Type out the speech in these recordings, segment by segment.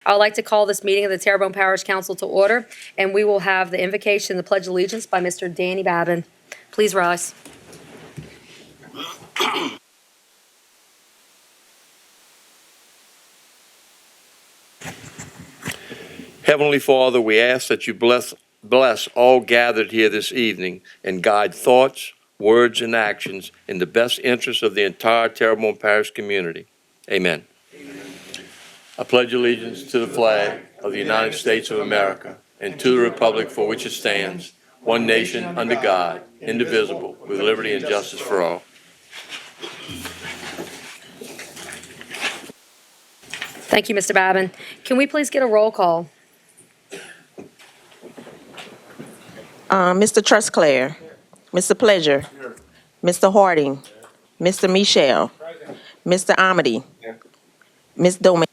I would like to call this meeting of the Terrebonne Parish Council to order, and we will have the invocation and the Pledge of Allegiance by Mr. Danny Babin. Please rise. Heavenly Father, we ask that you bless all gathered here this evening and guide thoughts, words, and actions in the best interest of the entire Terrebonne Parish community. Amen. I pledge allegiance to the flag of the United States of America and to the republic for which it stands, one nation under God, indivisible, with liberty and justice for all. Thank you, Mr. Babin. Can we please get a roll call? Mr. Trustclair, Mr. Pleasure, Mr. Harding, Mr. Michel, Mr. Amity, Ms. Domingue,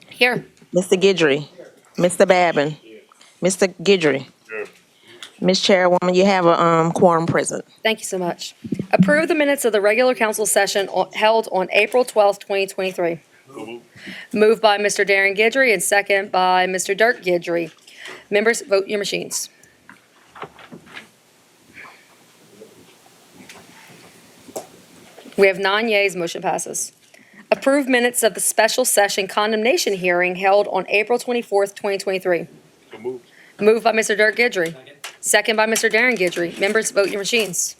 Here. Mr. Guidry, Mr. Babin, Mr. Guidry. Ms. Chairwoman, you have a quorum present. Thank you so much. Approve the minutes of the regular council session held on April 12th, 2023. Moved by Mr. Darren Guidry and second by Mr. Dirk Guidry. Members, vote your machines. We have 9 yeas, motion passes. Approve minutes of the special session condemnation hearing held on April 24th, 2023. Moved by Mr. Dirk Guidry. Second by Mr. Darren Guidry. Members, vote your machines.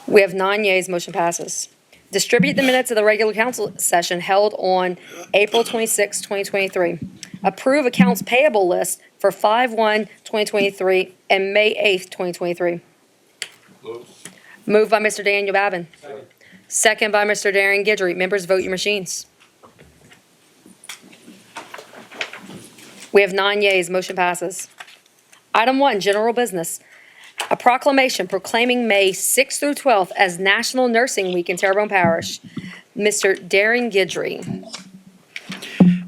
We have 9 yeas, motion passes. Distribute the minutes of the regular council session held on April 26, 2023. Approve accounts payable list for 5/1/2023 and May 8th, 2023. Moved by Mr. Daniel Babin. Second by Mr. Darren Guidry. Members, vote your machines. We have 9 yeas, motion passes. Item 1, general business. A proclamation proclaiming May 6th through 12th as National Nursing Week in Terrebonne Parish. Mr. Darren Guidry.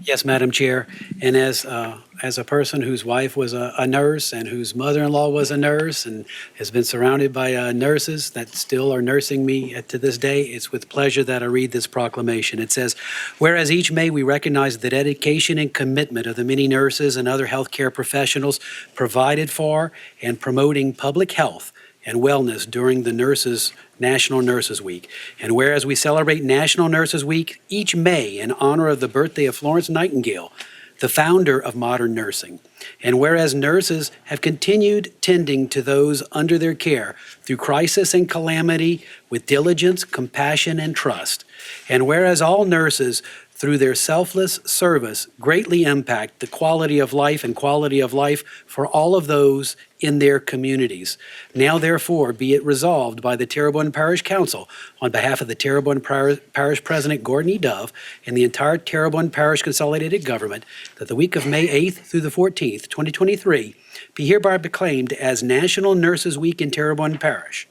Yes, Madam Chair. And as a person whose wife was a nurse and whose mother-in-law was a nurse and has been surrounded by nurses that still are nursing me to this day, it's with pleasure that I read this proclamation. It says, whereas each May we recognize the dedication and commitment of the many nurses and other healthcare professionals provided for and promoting public health and wellness during the National Nurses Week. And whereas we celebrate National Nurses Week each May in honor of the birthday of Florence Nightingale, the founder of modern nursing. And whereas nurses have continued tending to those under their care through crisis and calamity with diligence, compassion, and trust. And whereas all nurses, through their selfless service, greatly impact the quality of life and quality of life for all of those in their communities. Now, therefore, be it resolved by the Terrebonne Parish Council on behalf of the Terrebonne Parish President Gordon E. Dove and the entire Terrebonne Parish Consolidated Government that the week of May 8th through the 14th, 2023, be hereby proclaimed as National Nurses Week in Terrebonne Parish.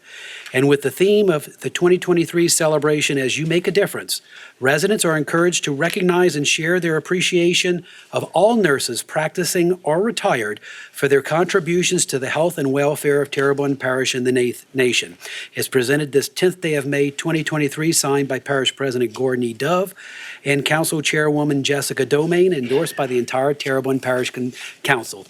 And with the theme of the 2023 celebration, As You Make a Difference, residents are encouraged to recognize and share their appreciation of all nurses practicing or retired for their contributions to the health and welfare of Terrebonne Parish and the nation. It's presented this 10th day of May 2023, signed by Parish President Gordon E. Dove and Council Chairwoman Jessica Domingue, endorsed by the entire Terrebonne Parish Council.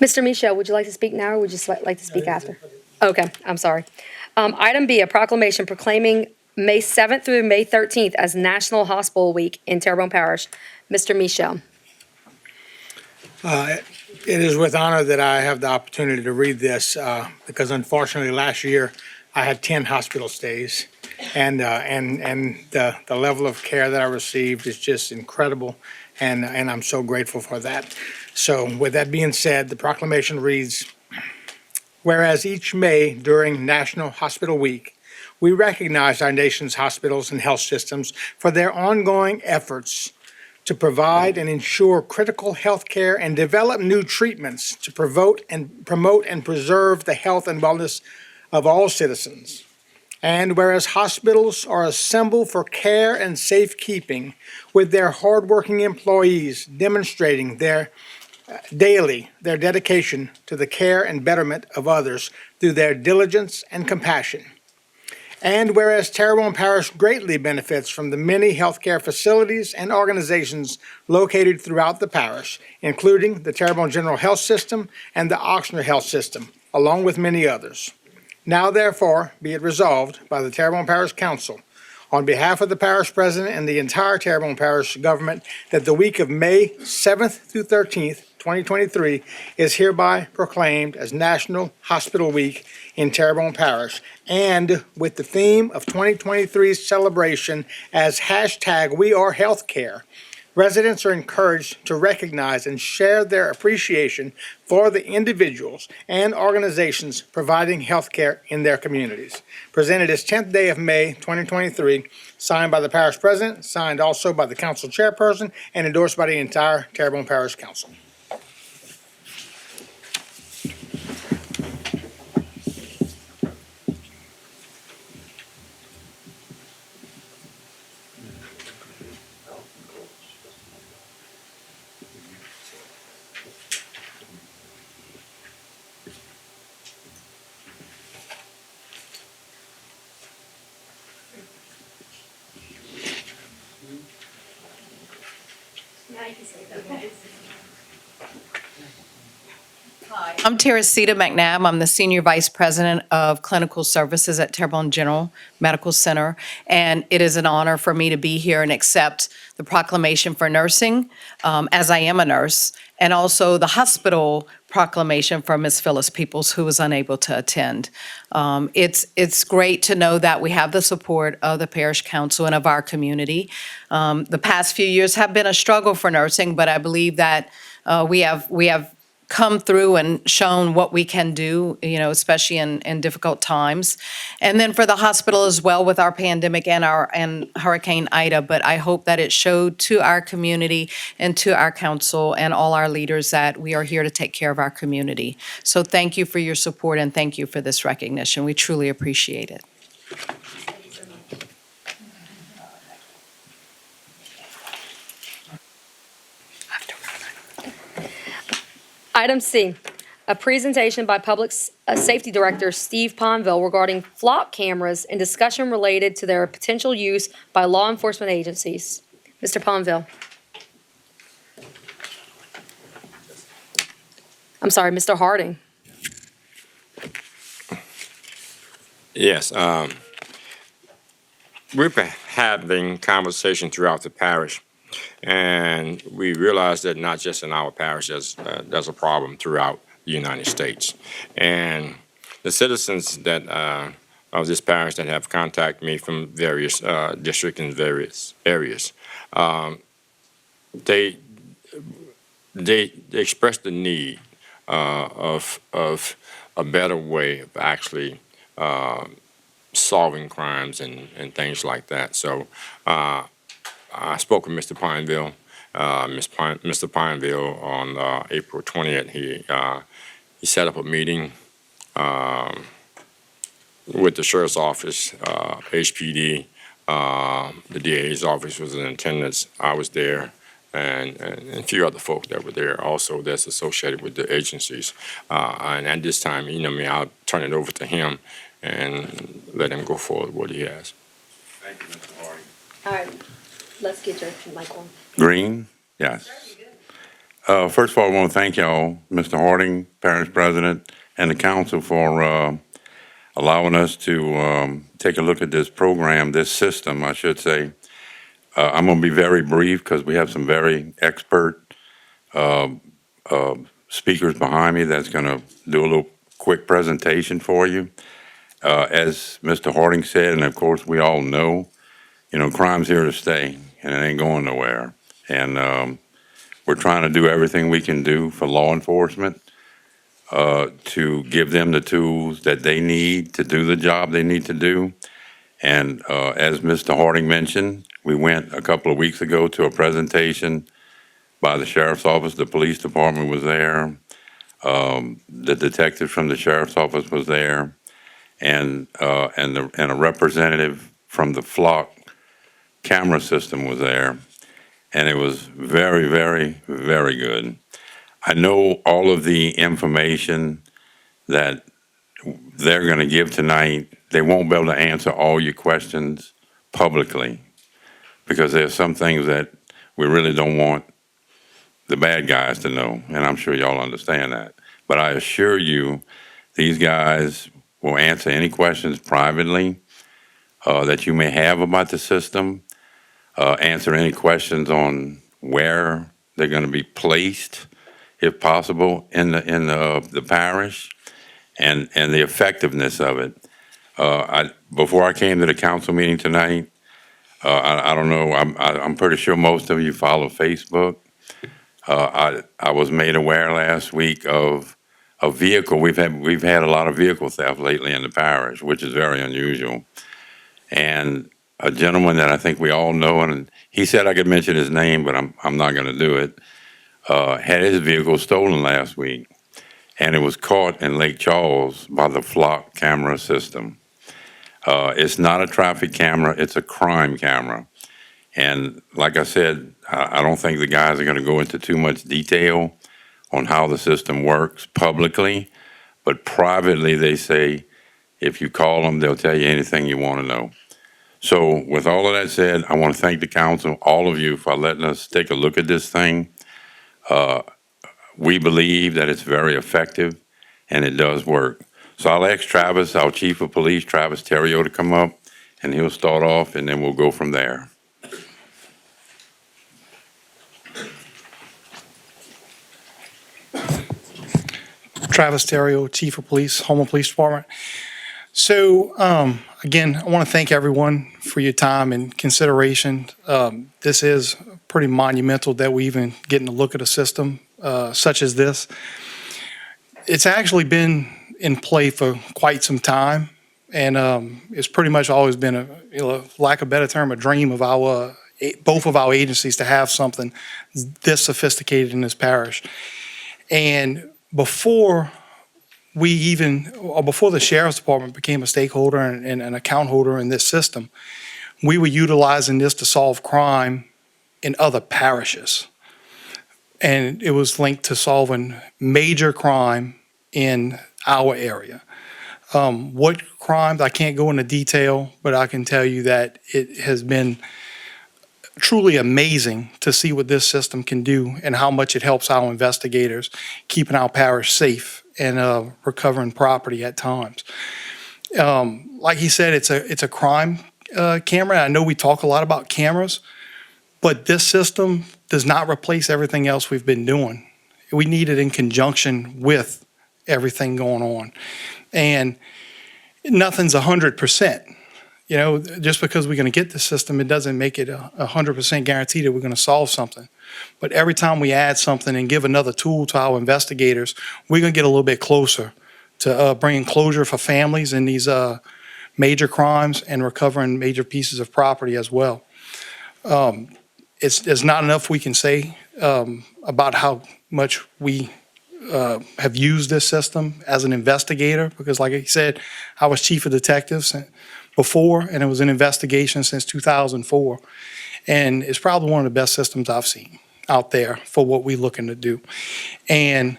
Mr. Michel, would you like to speak now or would you like to speak after? Okay, I'm sorry. Item B, a proclamation proclaiming May 7th through May 13th as National Hospital Week in Terrebonne Parish. Mr. Michel. It is with honor that I have the opportunity to read this because unfortunately last year I had 10 hospital stays. and the level of care that I received is just incredible, and I'm so grateful for that. So with that being said, the proclamation reads, whereas each May during National Hospital Week, we recognize our nation's hospitals and health systems for their ongoing efforts to provide and ensure critical health care and develop new treatments to promote and preserve the health and wellness of all citizens. And whereas hospitals are a symbol for care and safekeeping, with their hardworking employees demonstrating their dedication to the care and betterment of others through their diligence and compassion. And whereas Terrebonne Parish greatly benefits from the many healthcare facilities and organizations located throughout the parish, including the Terrebonne General Health System and the Oxnard Health System, along with many others. Now therefore, be it resolved by the Terrebonne Parish Council, on behalf of the parish president and the entire Terrebonne Parish government, that the week of May 7th through 13th, 2023 is hereby proclaimed as National Hospital Week in Terrebonne Parish, and with the theme of 2023's celebration as #WeAreHealthcare. Residents are encouraged to recognize and share their appreciation for the individuals and organizations providing health care in their communities. Presented this 10th day of May 2023, signed by the parish president, signed also by the council chairperson, and endorsed by the entire Terrebonne Parish Council. Hi, I'm Teresita McNabb. I'm the Senior Vice President of Clinical Services at Terrebonne General Medical Center, and it is an honor for me to be here and accept the proclamation for nursing, as I am a nurse, and also the hospital proclamation for Ms. Phyllis Peoples, who was unable to attend. It's great to know that we have the support of the Parish Council and of our community. The past few years have been a struggle for nursing, but I believe that we have come through and shown what we can do, especially in difficult times. And then for the hospital as well with our pandemic and Hurricane Ida, but I hope that it showed to our community and to our council and all our leaders that we are here to take care of our community. So thank you for your support and thank you for this recognition. We truly appreciate it. Item C, a presentation by Public Safety Director Steve Ponville regarding flock cameras and discussion related to their potential use by law enforcement agencies. Mr. Ponville. I'm sorry, Mr. Harding. Yes, we've been having conversation throughout the parish, and we realize that not just in our parish, there's a problem throughout the United States. And the citizens that of this parish that have contacted me from various districts and various areas, they express the need of a better way of actually solving crimes and things like that. So I spoke with Mr. Pineville, Mr. Pineville on April 20th. He set up a meeting with the sheriff's office, HPD, the DA's office was in attendance. I was there, and a few other folks that were there also that's associated with the agencies. And at this time, I'll turn it over to him and let him go forward with what he has. Thank you, Mr. Harding. All right, let's get your mic on. Green? Yes. First of all, I want to thank y'all, Mr. Harding, Parish President, and the council for allowing us to take a look at this program, this system, I should say. I'm going to be very brief because we have some very expert speakers behind me that's going to do a little quick presentation for you. As Mr. Harding said, and of course we all know, crime's here to stay and it ain't going nowhere. And we're trying to do everything we can do for law enforcement to give them the tools that they need to do the job they need to do. And as Mr. Harding mentioned, we went a couple of weeks ago to a presentation by the sheriff's office. The police department was there. The detective from the sheriff's office was there, and a representative from the flock camera system was there, and it was very, very, very good. I know all of the information that they're going to give tonight. They won't be able to answer all your questions publicly because there's some things that we really don't want the bad guys to know, and I'm sure y'all understand that. But I assure you, these guys will answer any questions privately that you may have about the system, answer any questions on where they're going to be placed, if possible, in the parish, and the effectiveness of it. Before I came to the council meeting tonight, I don't know, I'm pretty sure most of you follow Facebook. I was made aware last week of a vehicle. We've had a lot of vehicle theft lately in the parish, which is very unusual. And a gentleman that I think we all know, and he said I could mention his name, but I'm not going to do it, had his vehicle stolen last week. And it was caught in Lake Charles by the flock camera system. It's not a traffic camera, it's a crime camera. And like I said, I don't think the guys are going to go into too much detail on how the system works publicly, but privately they say if you call them, they'll tell you anything you want to know. So with all of that said, I want to thank the council, all of you, for letting us take a look at this thing. We believe that it's very effective and it does work. So I'll ask Travis, our chief of police, Travis Terrio, to come up, and he'll start off, and then we'll go from there. Travis Terrio, Chief of Police, Houma Police Department. So, again, I want to thank everyone for your time and consideration. This is pretty monumental that we even getting to look at a system such as this. It's actually been in play for quite some time, and it's pretty much always been lack of a better term, a dream of both of our agencies to have something this sophisticated in this parish. And before the sheriff's department became a stakeholder and an account holder in this system, we were utilizing this to solve crime in other parishes. And it was linked to solving major crime in our area. What crimes, I can't go into detail, but I can tell you that it has been truly amazing to see what this system can do and how much it helps our investigators keeping our parish safe and recovering property at times. Like he said, it's a crime camera. I know we talk a lot about cameras, but this system does not replace everything else we've been doing. We need it in conjunction with everything going on. And nothing's 100%. You know, just because we're going to get the system, it doesn't make it 100% guaranteed that we're going to solve something. But every time we add something and give another tool to our investigators, we're going to get a little bit closer to bringing closure for families in these major crimes and recovering major pieces of property as well. There's not enough we can say about how much we have used this system as an investigator, because like I said, I was chief of detectives before, and it was an investigation since 2004. And it's probably one of the best systems I've seen out there for what we're looking to do. And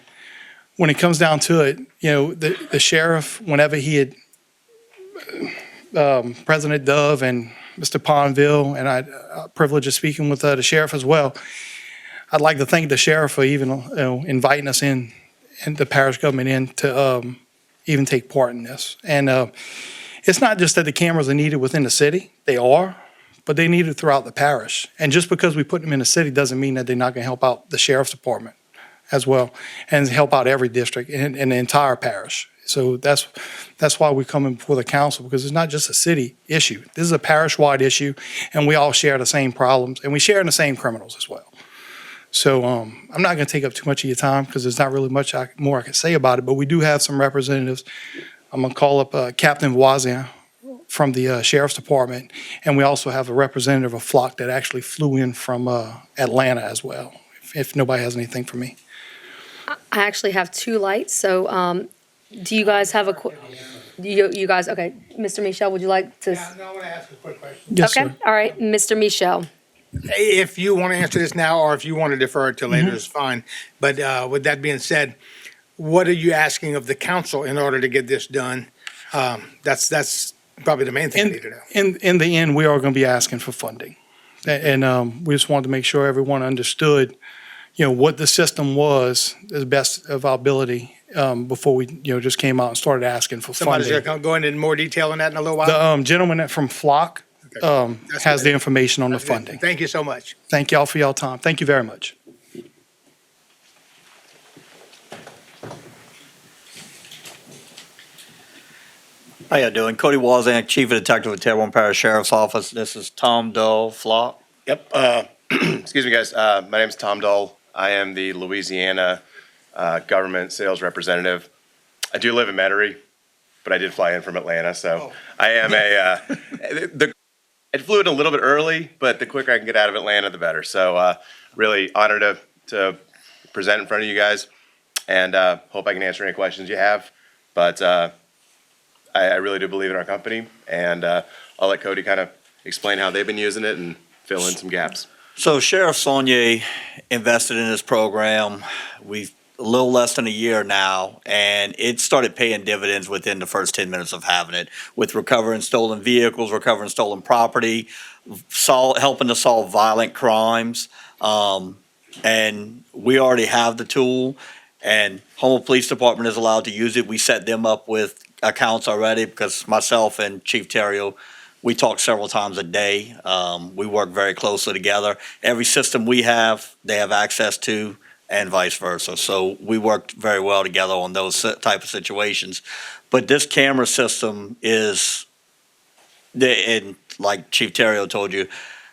when it comes down to it, you know, the sheriff, whenever he had, President Dove and Mr. Ponville, and I privilege of speaking with the sheriff as well, I'd like to thank the sheriff for even inviting us in, and the parish government in to even take part in this. And it's not just that the cameras are needed within the city, they are, but they needed throughout the parish. And just because we put them in the city doesn't mean that they're not going to help out the sheriff's department as well, and help out every district in the entire parish. So that's why we come in before the council, because it's not just a city issue. This is a parish-wide issue, and we all share the same problems, and we share in the same criminals as well. So I'm not going to take up too much of your time because there's not really much more I can say about it, but we do have some representatives. I'm going to call up Captain Voisin from the Sheriff's Department, and we also have a representative of Flock that actually flew in from Atlanta as well, if nobody has anything for me. I actually have two lights, so do you guys have you guys, okay. Mr. Michel, would you like to? Yeah, no, I want to ask a quick question. Yes, Okay, sir. all right, Mr. Michel. If you want to answer this now, or if you want to defer it till later, is fine. But with that being said, what are you asking of the council in order to get this done? That's probably the main thing I need to know. In the end, we are going to be asking for funding. And we just wanted to make sure everyone understood, what the system was as best of our ability before we, just came out and started asking for Somebody's funding. going to go into more detail on that in a little while? The gentleman from Flock That's has good. the information on the That's good. funding. Thank you so much. Thank y'all for y'all time. Thank you very much. How you doing? Cody Wozniak, Chief of Detective at Terrebonne Parish Sheriff's Office. This is Tom Doe, Flock. Yep. Excuse me, guys. My name is Tom Dull. I am the Louisiana government sales representative. I do live in Metairie, but I did fly in from Atlanta, so I am I flew in a little bit early, but the quicker I can get out of Atlanta, the better. So really honored to present in front of you guys, and hope I can answer any questions you have. But I really do believe in our company, and I'll let Cody kind of explain how they've been using it and fill in some gaps. So Sheriff Saunier invested in this program. We've a little less than a year now, and it started paying dividends within the first 10 minutes of having it, with recovering stolen vehicles, recovering stolen property, helping to solve violent crimes. And we already have the tool, and Houma Police Department is allowed to use it. We set them up with accounts already, because myself and Chief Terrio, we talk several times a day. We work very closely together. Every system we have, they have access to, and vice versa. So we worked very well together on those type of situations. But this camera system is, and like Chief Terrio told you,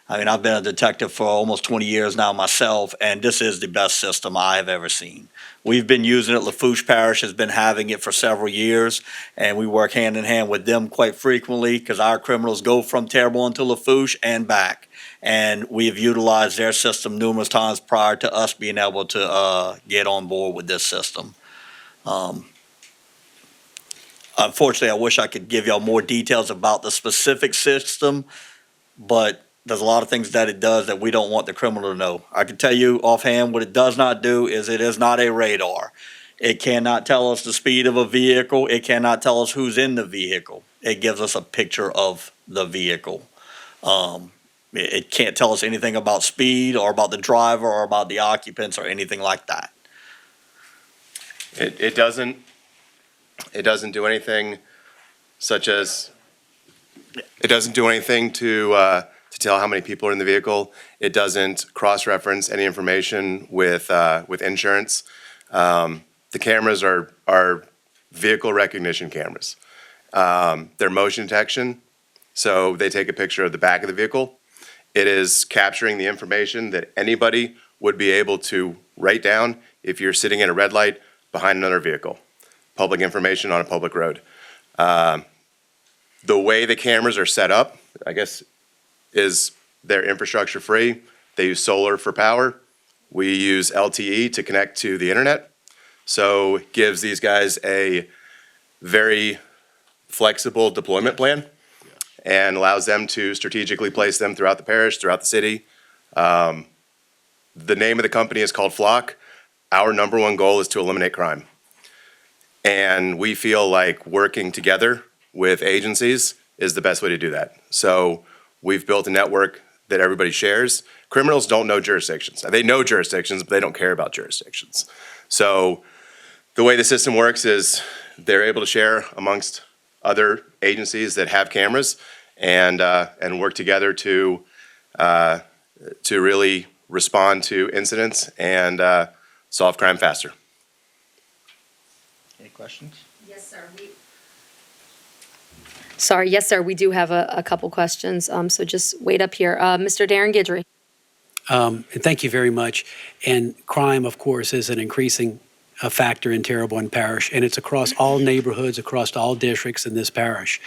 I mean, I've been a detective for almost 20 years now myself, and this is the best system I have ever seen. We've been using it. Lafourche Parish has been having it for several years, and we work hand in hand with them quite frequently, because our criminals go from Terrebonne to Lafourche and back. And we have utilized their system numerous times prior to us being able to get on board with this system. Unfortunately, I wish I could give y'all more details about the specific system, but there's a lot of things that it does that we don't want the criminal to know. I can tell you offhand what it does not do is it is not a radar. It cannot tell us the speed of a vehicle. It cannot tell us who's in the vehicle. It gives us a picture of the vehicle. It can't tell us anything about speed or about the driver or about the occupants or anything like that. It doesn't do anything such as, it doesn't do anything to tell how many people are in the vehicle. It doesn't cross-reference any information with insurance. The cameras are vehicle recognition cameras. They're motion detection, so they take a picture of the back of the vehicle. It is capturing the information that anybody would be able to write down if you're sitting at a red light behind another vehicle. Public information on a public road. The way the cameras are set up, I guess, is they're infrastructure free. They use solar for power. We use LTE to connect to the internet. So it gives these guys a very flexible deployment plan and allows them to strategically place them throughout the parish, throughout the city. The name of the company is called Flock. Our number one goal is to eliminate crime. And we feel like working together with agencies is the best way to do that. So we've built a network that everybody shares. Criminals don't know jurisdictions. They know jurisdictions, but they don't care about jurisdictions. So the way the system works is they're able to share amongst other agencies that have cameras and work together to really respond to incidents and solve crime faster. Any questions? Yes, sir. Sorry, yes, sir, we do have a couple questions, so just wait up here. Mr. Darren Gidry. And thank you very much. And crime, of course, is an increasing factor in Terrebonne Parish, and it's across all neighborhoods, across all districts in this parish.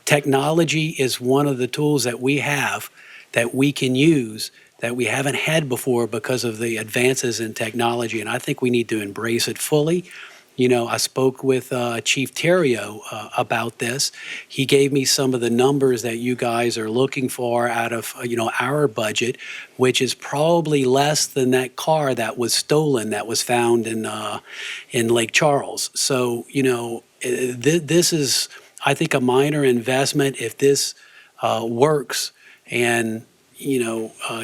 Technology is one of the tools that we have that we can use that we haven't had before because of the advances in technology, and I think we need to embrace it fully. You know, I spoke with Chief Terrio about this. He gave me some of the numbers that you guys are looking for out of, our budget, which is probably less than that car that was stolen that was found in Lake Charles. So, this is, I think, a minor investment. If this works and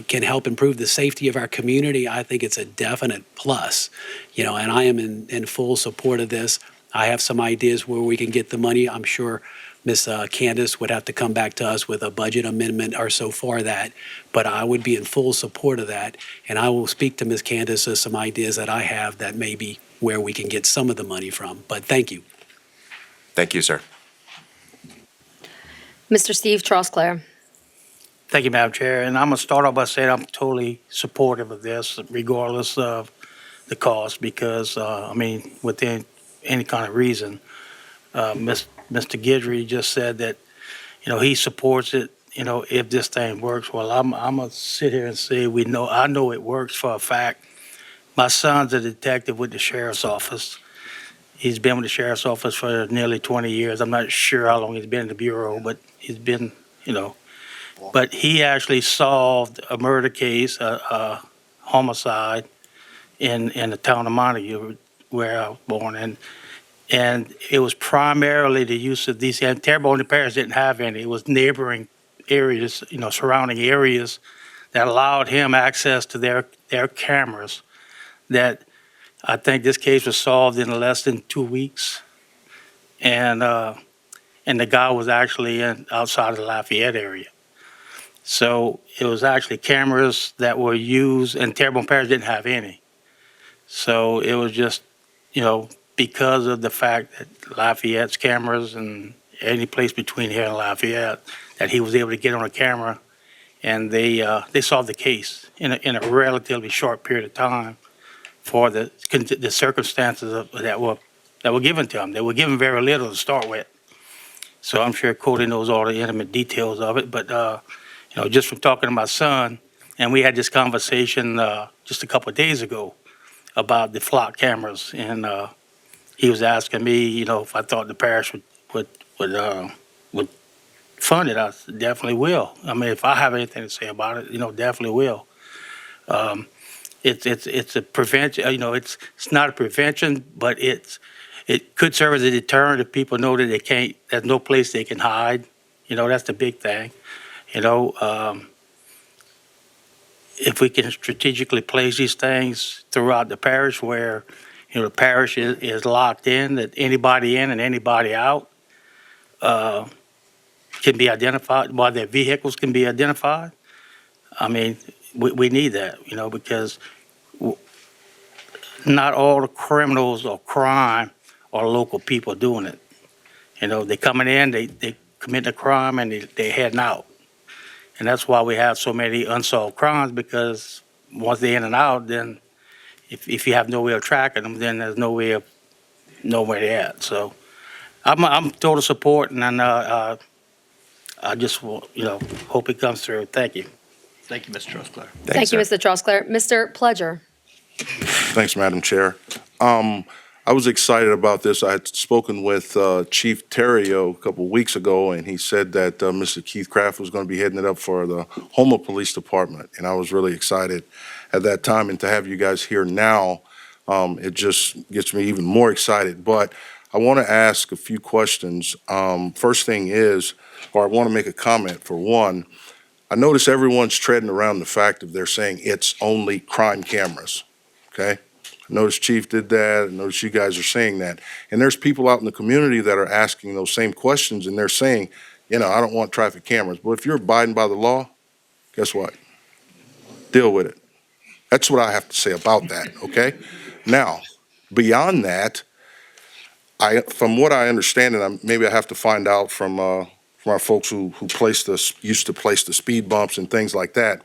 can help improve the safety of our community, I think it's a definite plus. And I am in full support of this. I have some ideas where we can get the money. I'm sure Ms. Candace would have to come back to us with a budget amendment or so for that, but I would be in full support of that. And I will speak to Ms. Candace of some ideas that I have that may be where we can get some of the money from. But thank you. Thank you, sir. Mr. Steve Trosclair. Thank you, Madam Chair. And I'm going to start off by saying I'm totally supportive of this, regardless of the cost, because, within any kind of reason, Mr. Guidry just said that, he supports it, if this thing works. Well, I'm going to sit here and say I know it works for a fact. My son's a detective with the sheriff's office. He's been with the sheriff's office for nearly 20 years. I'm not sure how long he's been in the bureau, but he's been, But he actually solved a murder case, a homicide in the town of Montague, where I was born. And it was primarily the use of these, and Terrebonne Parish didn't have any. It was neighboring areas, surrounding areas that allowed him access to their cameras. That I think this case was solved in less than 2 weeks. And the guy was actually outside of the Lafayette area. So it was actually cameras that were used, and Terrebonne Parish didn't have any. So it was just, because of the fact that Lafayette's cameras and any place between here and Lafayette, that he was able to get on a camera, and they solved the case in a relatively short period of time for the circumstances that were given to him. They were given very little to start with. So I'm sure Cody knows all the intimate details of it, but just from talking to my son, and we had this conversation just a couple of days ago about the flock cameras, and he was asking me, if I thought the parish would fund it. I said, definitely will. I mean, if I have anything to say about it, definitely will. It's a prevention. It's not a prevention, but it could serve as a deterrent if people know that there's no place they can hide. That's the big thing. If we can strategically place these things throughout the parish where, the parish is locked in, that anybody in and anybody out can be identified, while their vehicles can be identified. I mean, we need that, because not all the criminals or crime are local people doing it. They coming in, they commit a crime, and they heading out. And that's why we have so many unsolved crimes, because once they're in and out, then if you have no way of tracking them, then there's no way of knowing where they're at. So I'm total support, and I just hope it comes through. Thank you. Thank you, Mr. Trosclair. Thank you, Mr. Trosclair. Mr. Pledger. Thanks, Madam Chair. I was excited about this. I had spoken with Chief Terrio a couple of weeks ago, and he said that Mr. Keith Kraft was going to be heading it up for the Houma Police Department, and I was really excited at that time. And to have you guys here now, it just gets me even more excited. But I want to ask a few questions. First thing is, or I want to make a comment for one. I notice everyone's treading around the fact of they're saying it's only crime cameras, okay? I noticed Chief did that. I noticed you guys are saying that. And there's people out in the community that are asking those same questions, and they're saying, I don't want traffic cameras. But if you're abiding by the law, guess what? Deal with it. That's what I have to say about that, okay? Now, beyond that, from what I understand, and maybe I have to find out from our folks who used to place the speed bumps and things like that,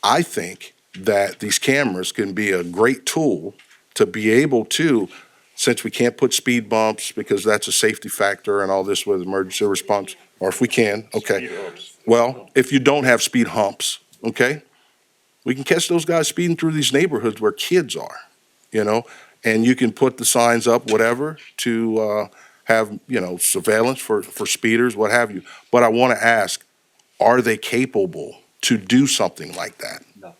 I think that these cameras can be a great tool to be able to, since we can't put speed bumps because that's a safety factor and all this with emergency response, or if we can, okay. Well, if you don't have speed humps, okay, we can catch those guys speeding through these neighborhoods where kids are, and you can put the signs up, whatever, to have, surveillance for speeders, what have you. But I want to ask, are they capable to do something like that? No.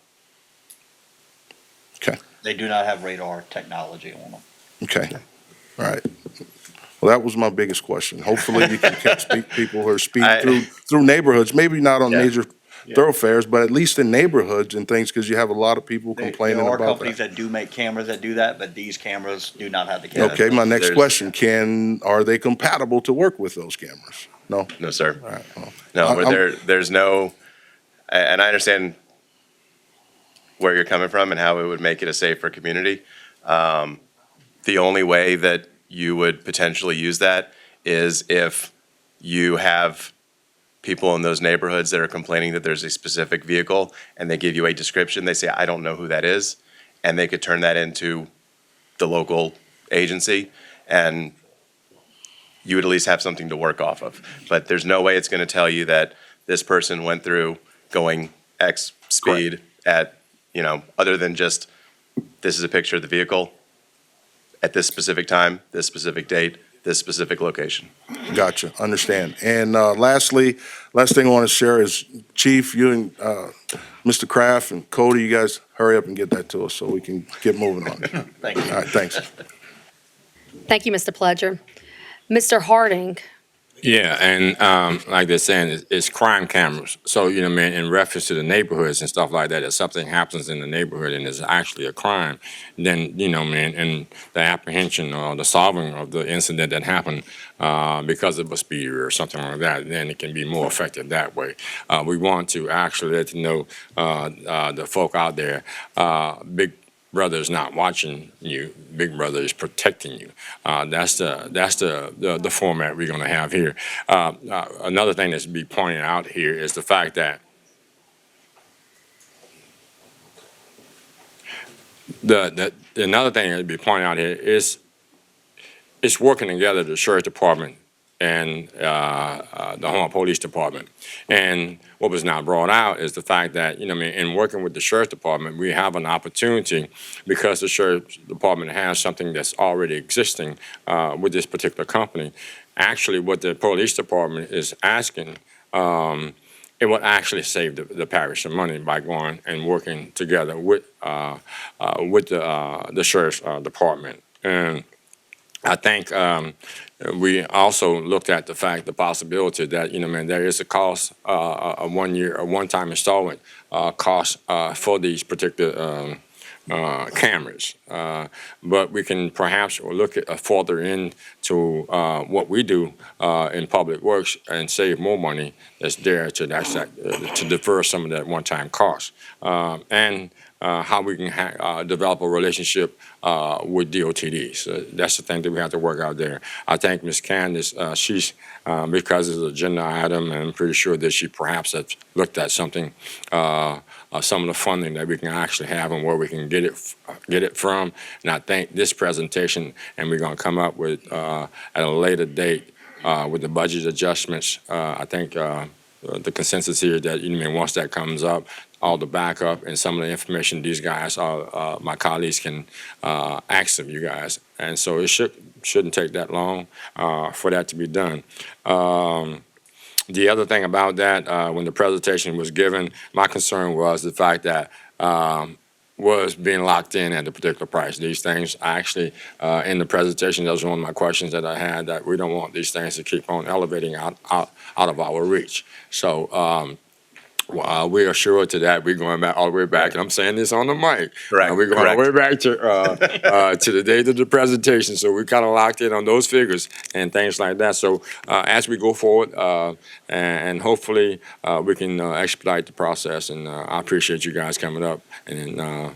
Okay. They do not have radar technology on them. Okay, all right. Well, that was my biggest question. Hopefully you can catch people who are speeding through neighborhoods, maybe not on major thoroughfares, but at least in neighborhoods and things, because you have a lot of people complaining There are about companies that. that do make cameras that do that, but these cameras do not have the camera. Okay, my next question, are they compatible to work with those cameras? No? No, sir. All right, well, No, but there's no, and I understand where you're coming from and how it would make it a safer community. The only way that you would potentially use that is if you have people in those neighborhoods that are complaining that there's a specific vehicle and they give you a description, they say, I don't know who that is, and they could turn that into the local agency, and you would at least have something to work off of. But there's no way it's going to tell you that this person went through going X speed at, other than just, this is a picture of the vehicle at this specific time, this specific date, this specific location. Gotcha, understand. And last thing I want to share is, Chief, you and Mr. Kraft and Cody, you guys hurry up and get that to us so we can get moving on. Thank you. All right, thanks. Thank you, Mr. Pledger. Mr. Harding, Yeah, and like they're saying, it's crime cameras. So, in reference to the neighborhoods and stuff like that, if something happens in the neighborhood and it's actually a crime, then, and the apprehension or the solving of the incident that happened because of a speeder or something like that, then it can be more effective that way. We want to actually let you know the folk out there, Big Brother is not watching you. Big Brother is protecting you. That's the format we're going to have here. Another thing that's to be pointed out here is the fact that another thing that to be pointed out here is it's working together, the Sheriff's Department and the Houma Police Department. And what was not brought out is the fact that, in working with the Sheriff's Department, we have an opportunity, because the Sheriff's Department has something that's already existing with this particular company. Actually, what the Police Department is asking, it will actually save the parish some money by going and working together with the Sheriff's Department. And I think we also looked at the possibility that, there is a cost, a one-time installment cost for these particular cameras. But we can perhaps look at further into what we do in public works and save more money that's there to defer some of that one-time cost. And how we can develop a relationship with DOTD. That's the thing that we have to work out there. I think Ms. Candace, she's, because it's an agenda item, and I'm pretty sure that she perhaps has looked at something, some of the funding that we can actually have and where we can get it from. And I think this presentation, and we're going to come up with, at a later date, with the budget adjustments, I think the consensus here that, once that comes up, all the backup and some of the information these guys, my colleagues can ask of you guys. And so it shouldn't take that long for that to be done. The other thing about that, when the presentation was given, my concern was the fact that was being locked in at a particular price. These things actually, in the presentation, that was one of my questions that I had, that we don't want these things to keep on elevating out of our reach. So we are sure to that. We're going back all the way back, and I'm saying this on the mic. Correct. We're going all the way back to the date of the presentation. So we kind of locked in on those figures and things like that. So as we go forward, and hopefully we can expedite the process. And I appreciate you guys coming up and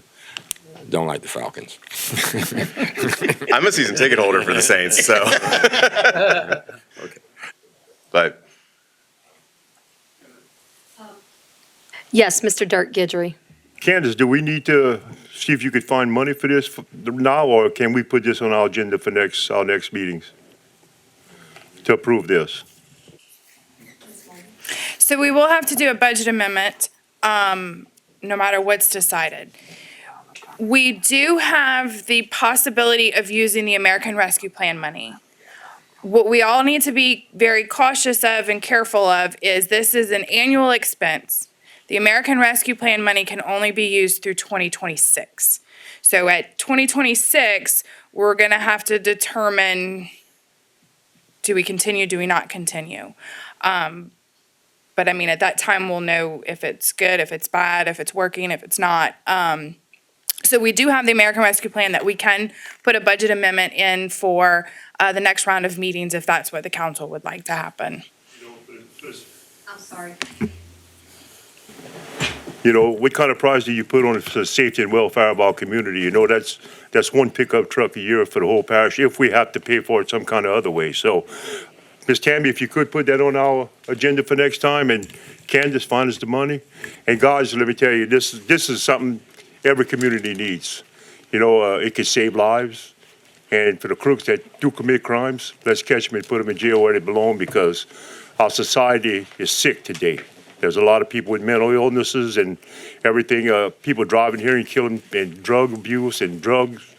don't like the Falcons. I'm a season ticket holder for the Saints, so. Okay. But Yes, Mr. Dirk Gidry. Candace, do we need to see if you could find money for this now, or can we put this on our agenda for our next meetings to approve this? So we will have to do a budget amendment, no matter what's decided. We do have the possibility of using the American Rescue Plan money. What we all need to be very cautious of and careful of is this is an annual expense. The American Rescue Plan money can only be used through 2026. So at 2026, we're going to have to determine, do we continue, do we not continue? But I mean, at that time, we'll know if it's good, if it's bad, if it's working, if it's not. So we do have the American Rescue Plan that we can put a budget amendment in for the next round of meetings if that's what the council would like to happen. I'm sorry. You know, what kind of price do you put on the safety and welfare of our community? You know, that's one pickup truck a year for the whole parish if we have to pay for it some kind of other way. So, Ms. Tammy, if you could put that on our agenda for next time, and Candace, find us the money. And guys, let me tell you, this is something every community needs. You know, it can save lives. And for the crooks that do commit crimes, let's catch them and put them in jail where they belong, because our society is sick today. There's a lot of people with mental illnesses and everything, people driving here and killing, and drug abuse and drugs.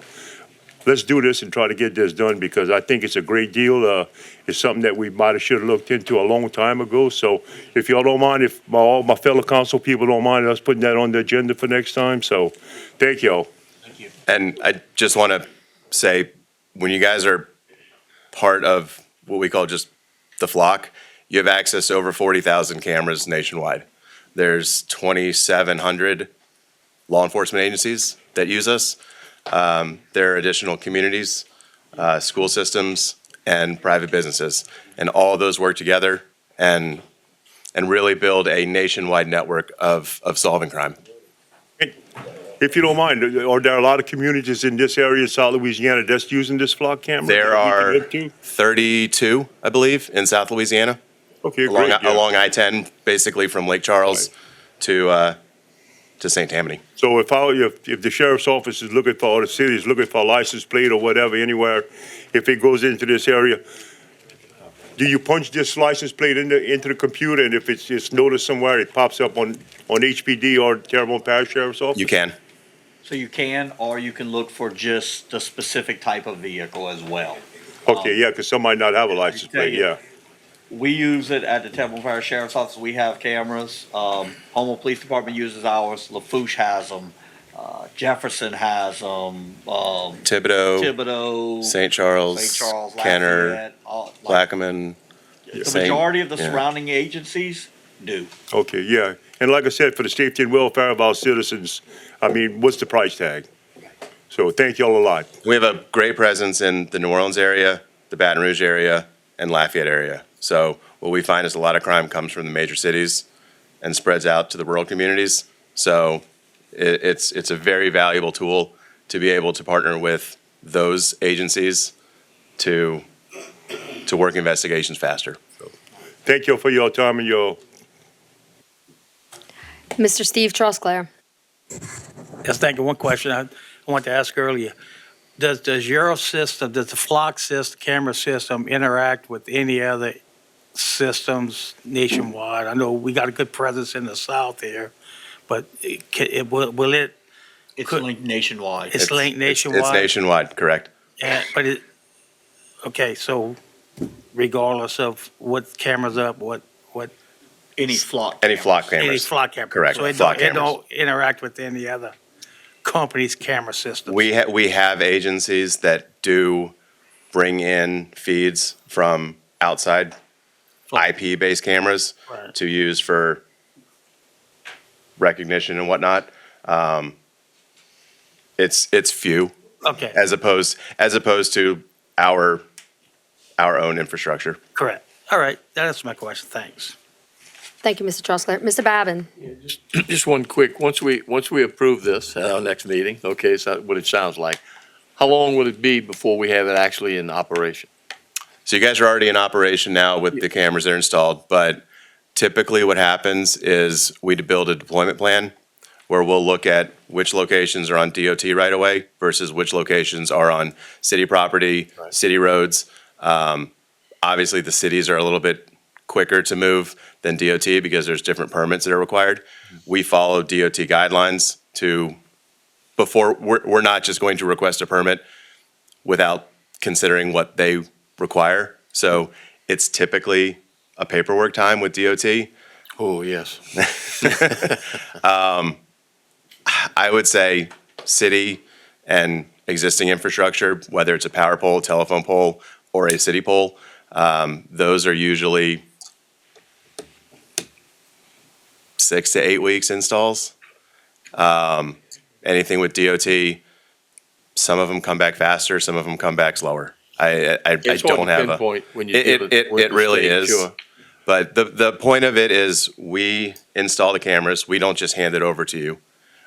Let's do this and try to get this done, because I think it's a great deal. It's something that we might have should have looked into a long time ago. So if y'all don't mind, if all my fellow council people don't mind us putting that on the agenda for next time. So thank y'all. Thank you. And I just want to say, when you guys are part of what we call just the flock, you have access to over 40,000 cameras nationwide. There's 2,700 law enforcement agencies that use us. There are additional communities, school systems, and private businesses. And all of those work together and really build a nationwide network of solving crime. If you don't mind, are there a lot of communities in this area of South Louisiana that's using this flock camera? There that we can are look to? 32, I believe, in South Louisiana. Okay, along, great. Yeah. along I-10, basically from Lake Charles to St. Tammany. So if the sheriff's office is looking for, or the city is looking for a license plate or whatever anywhere, if it goes into this area, do you punch this license plate into the computer, and if it's noticed somewhere, it pops up on HPD or Terrebonne Parish Sheriff's Office? You can. So you can, or you can look for just the specific type of vehicle as well. Okay, yeah, because some might not have a license plate, yeah. We use it at the Terrebonne Parish Sheriff's Office. We have cameras. Houma Police Department uses ours. Lafourche has them. Jefferson has them. Thibodeau, St. Charles, Kenner, Plaquemine. The majority of the surrounding agencies do. Okay, yeah. And like I said, for the safety and welfare of our citizens, I mean, what's the price tag? So thank you all a lot. We have a great presence in the New Orleans area, the Baton Rouge area, and Lafayette area. So what we find is a lot of crime comes from the major cities and spreads out to the rural communities. So it's a very valuable tool to be able to partner with those agencies to work investigations faster. So, thank you for your time and your... Mr. Steve Trosclair. Yes, thank you. One question I wanted to ask earlier. Does your system, does the flock system, camera system interact with any other systems nationwide? I know we got a good presence in the south here, but will it? It's linked nationwide. It's linked nationwide? It's nationwide, correct. Okay, so regardless of what camera's up, what? Any flock cameras. Any flock camera. Correct. So it don't interact with any other company's camera systems. We have agencies that do bring in feeds from outside IP-based cameras to use for recognition and whatnot. It's few. Okay. As opposed to our own infrastructure. Correct. All right, that's my question. Thanks. Thank you, Mr. Trusclair. Mr. Babin? Just one quick, once we approve this at our next meeting, okay, so what it sounds like, how long will it be before we have it actually in operation? So you guys are already in operation now with the cameras that are installed, but typically what happens is we build a deployment plan where we'll look at which locations are on DOT right away versus which locations are on city property, city roads. Obviously, the cities are a little bit quicker to move than DOT because there's different permits that are required. We follow DOT guidelines before, we're not just going to request a permit without considering what they require. So it's typically a paperwork time with DOT. Oh, yes. I would say city and existing infrastructure, whether it's a power pole, telephone pole, or a city pole, those are usually 6 to 8 weeks installs. Anything with DOT, some of them come back faster, some of them come back slower. I It's hard don't to have pinpoint when you it, do it really state, is. sure. But the point of it is we install the cameras. We don't just hand it over to you.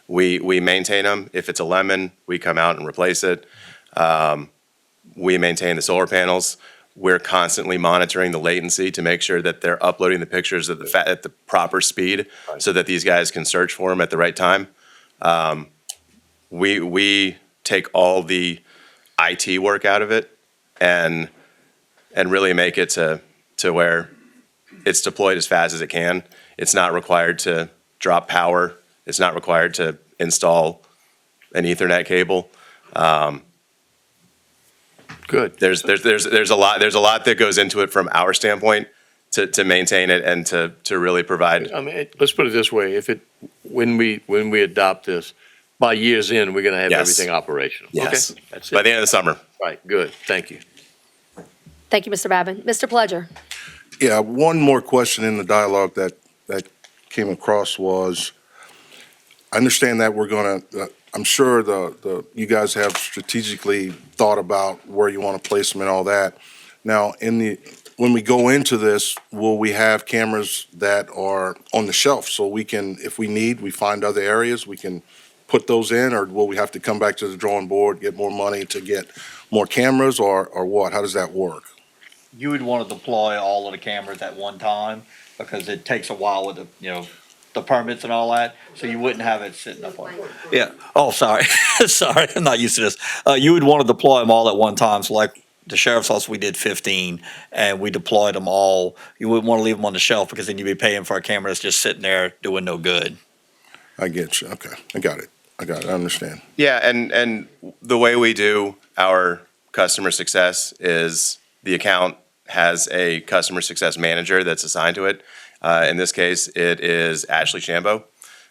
We maintain them. If it's a lemon, we come out and replace it. We maintain the solar panels. We're constantly monitoring the latency to make sure that they're uploading the pictures at the proper speed so that these guys can search for them at the right time. We take all the IT work out of it and really make it to where it's deployed as fast as it can. It's not required to drop power. It's not required to install an Ethernet cable. Good. There's a lot that goes into it from our standpoint to maintain it and to really provide. I mean, let's put it this way, when we adopt this, by year's end, we're gonna have Yes. everything operational. Yes. Okay, that's By it. the end of the summer. Right, good, thank you. Thank you, Mr. Babin. Mr. Pledger? Yeah, one more question in the dialogue that came across was, I understand that we're gonna, I'm sure you guys have strategically thought about where you want to place them and all that. Now, when we go into this, will we have cameras that are on the shelf so we can, if we find other areas, we can put those in, or will we have to come back to the drawing board, get more money to get more cameras, or what? How does that work? You would want to deploy all of the cameras at one time because it takes a while with the permits and all that. So you wouldn't have it sitting up on. Yeah. Oh, sorry. Sorry. I'm not used to this. You would want to deploy them all at one time. So like the sheriff's office, we did 15 and we deployed them all. You wouldn't want to leave them on the shelf because then you'd be paying for a camera that's just sitting there doing no good. I get you. Okay. I got it. I understand. Yeah, and the way we do our customer success is the account has a customer success manager that's assigned to it. In this case, it is Ashley Shambo.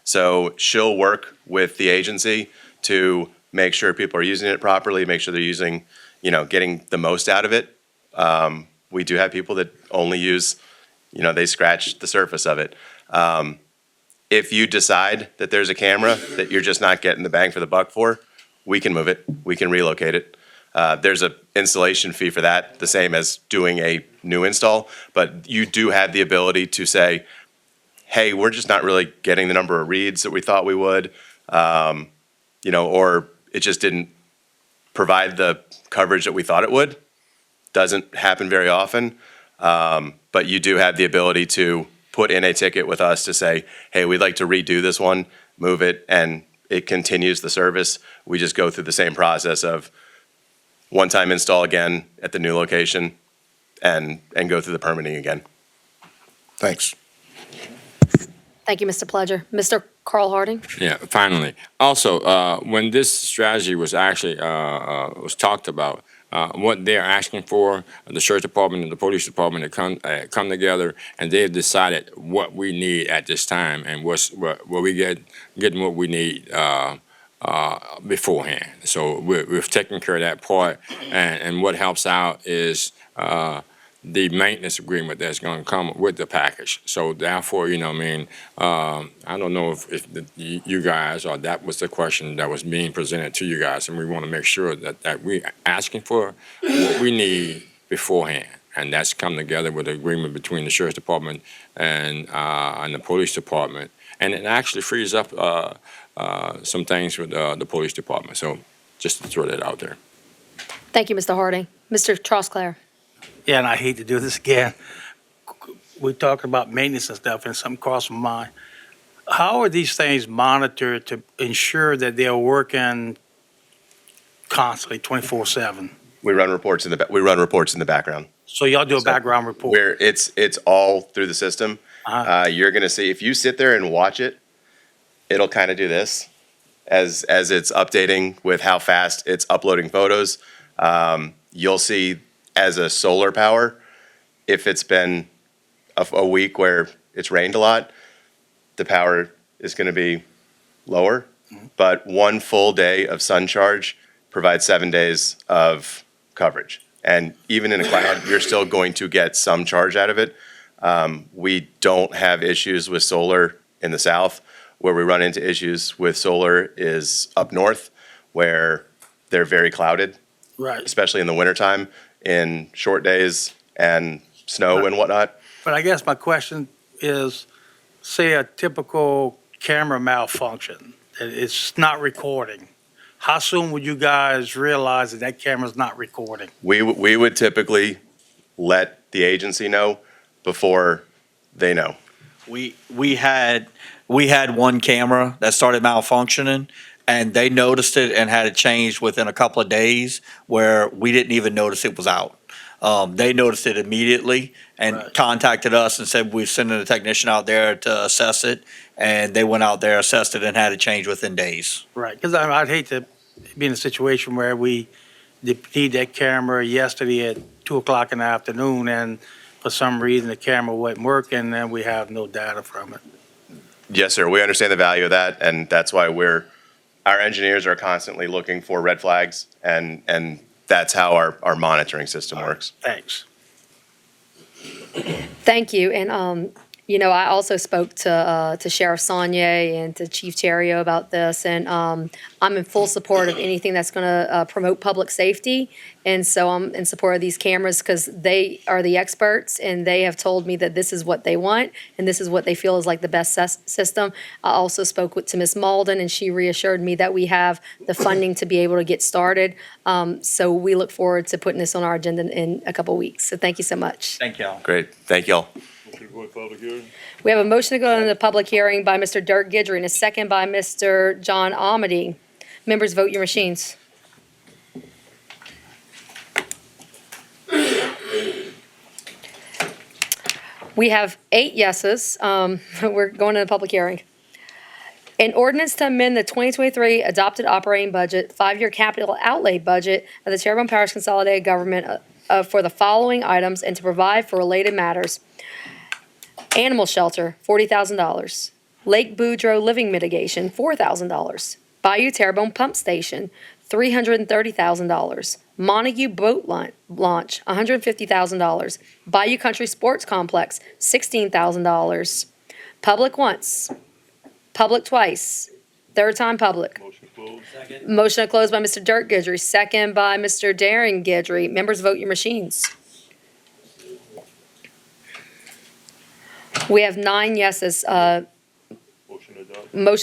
So she'll work with the agency to make sure people are using it properly, make sure they're using, getting the most out of it. We do have people that only use, they scratch the surface of it. If you decide that there's a camera that you're just not getting the bang for the buck for, we can move it, we can relocate it. There's an installation fee for that, the same as doing a new install, but you do have the ability to say, hey, we're just not really getting the number of reads that we thought we would, or it just didn't provide the coverage that we thought it would. Doesn't happen very often, but you do have the ability to put in a ticket with us to say, hey, we'd like to redo this one, move it, and it continues the service. We just go through the same process of one-time install again at the new location and go through the permitting again. Thanks. Thank you, Mr. Pledger. Mr. Carl Harding? Yeah, finally. Also, when this strategy was actually was talked about, what they're asking for, the sheriff department and the police department to come together, and they've decided what we need at this time and what we getting what we need beforehand. So we've taken care of that part, and what helps out is the maintenance agreement that's going to come with the package. So therefore, I don't know if you guys, or that was the question that was being presented to you guys, and we want to make sure that we're asking for what we need beforehand. And that's come together with an agreement between the sheriff's department and the police department. And it actually frees up some things with the police department. So just to throw that out there. Thank you, Mr. Harding. Mr. Trosclair. Yeah, and I hate to do this again. We talked about maintenance and stuff, and something crossed my mind. How are these things monitored to ensure that they're working constantly, 24/7? We run reports in the background. So y'all do a So background report? Where it's all through the system. Uh-huh. You're gonna see, if you sit there and watch it, it'll kind of do this as it's updating with how fast it's uploading photos. You'll see as a solar power, if it's been a week where it's rained a lot, the power is gonna be lower. But one full day of sun charge provides 7 days of coverage. And even in a cloud, you're still going to get some charge out of it. We don't have issues with solar in the south. Where we run into issues with solar is up north, where they're very clouded, Right. especially in the wintertime, in short days and snow and whatnot. But I guess my question is, say a typical camera malfunction, that it's not recording. How soon would you guys realize that that camera's not recording? We would typically let the agency know before they know. We had one camera that started malfunctioning, and they noticed it and had it changed within a couple of days, where we didn't even notice it was out. They noticed it immediately and Right. contacted us and said, we're sending a technician out there to assess it. And they went out there, assessed it, and had it changed within days. Right, because I'd hate to be in a situation where we need that camera yesterday at 2 o'clock in the afternoon, and for some reason the camera wasn't working, and we have no data from it. Yes, sir. We understand the value of that, and that's why our engineers are constantly looking for red flags, and that's how our monitoring system works. Thanks. Thank you. And, I also spoke to Sheriff Saunier and to Chief Terrio about this, and I'm in full support of anything that's going to promote public safety. And so I'm in support of these cameras because they are the experts, and they have told me that this is what they want, and this is what they feel is like the best system. I also spoke to Ms. Malden, and she reassured me that we have the funding to be able to get started. So we look forward to putting this on our agenda in a couple weeks. So thank you so much. Thank y'all. Great. Thank y'all. We have a motion to go into the public hearing by Mr. Dirk Gidry and a second by Mr. John Amity. Members, vote your machines. We have 8 yeses. We're going to the public hearing. An ordinance to amend the 2023 adopted operating budget, 5-year capital outlay budget of the Terrebonne Parish Consolidated Government for the following items and to provide for related matters. Animal shelter, $40,000. Lake Boudreaux living mitigation, $4,000. Bayou Terrebonne pump station, $330,000. Montague boat launch, $150,000. Bayou Country Sports Complex, $16,000. Public once, public twice, third time public. Motion to close by Mr. Dirk Gidry, second by Mr. Darren Gidry. Members, vote your machines. We have 9 yeses. Motion